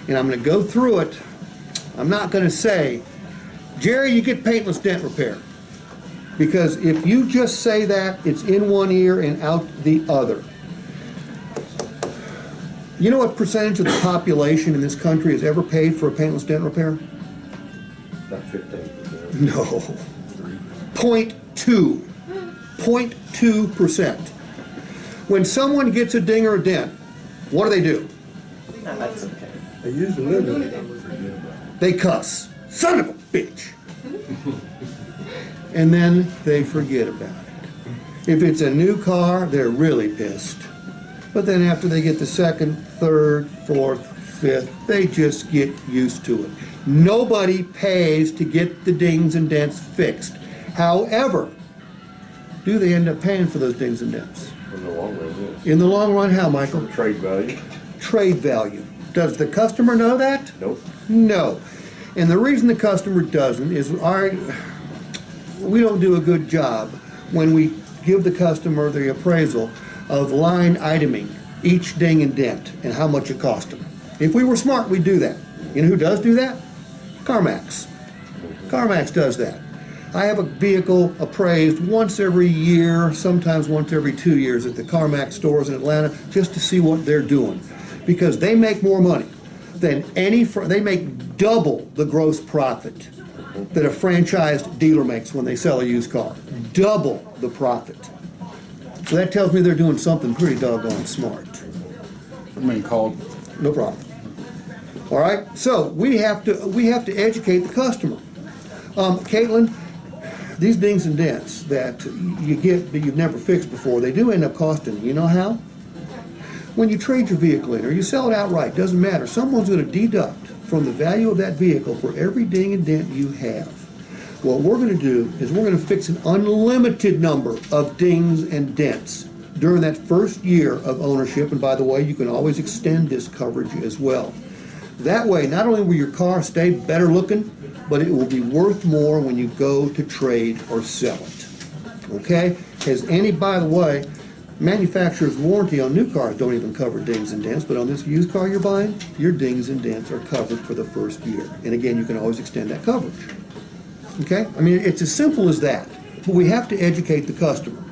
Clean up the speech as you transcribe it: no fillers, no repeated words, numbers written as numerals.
and I'm going to go through it. I'm not going to say, Jerry, you get paintless dent repair. Because if you just say that, it's in one ear and out the other. You know what percentage of the population in this country has ever paid for a paintless dent repair? About 15%. No. 0.2. 0.2%. When someone gets a ding or a dent, what do? That's okay. They usually live in it. They cuss. Son of a bitch. And then they forget about it. If it's a new car, they're really pissed. But then after they get the second, third, fourth, fifth, they just get used to it. Nobody pays to get the dings and dents fixed. However, do they end up paying for those dings and dents? In the long run, yes. In the long run, how, Michael? Trade value? Trade value. Does the customer know that? Nope. No. And the reason the customer doesn't is we don't do a good job when we give the customer the appraisal of line iteming each ding and dent and how much it cost them. If we were smart, we'd do that. You know who does do that? CarMax. CarMax does that. I have a vehicle appraised once every year, sometimes once every 2 years at the CarMax stores in Atlanta just to see what they're doing. Because they make more money than they make double the gross profit that a franchised dealer makes when they sell a used car. Double the profit. So that tells me they're doing something pretty doggone smart. I mean, called. No problem. All right, so we have to educate the customer. Caitlin, these dings and dents that you get that you've never fixed before, they do end up costing. You know how? When you trade your vehicle in or you sell it outright, doesn't matter. Someone's going to deduct from the value of that vehicle for every ding and dent you have. What we're going to do is we're going to fix an unlimited number of dings and dents during that first year of ownership. And by the way, you can always extend this coverage as well. That way, not only will your car stay better looking, but it will be worth more when you go to trade or sell it. Okay? By the way, manufacturer's warranty on new cars don't even cover dings and dents, but on this used car you're buying, your dings and dents are covered for the first year. And again, you can always extend that coverage. Okay? I mean, it's as simple as that. But we have to educate the customer.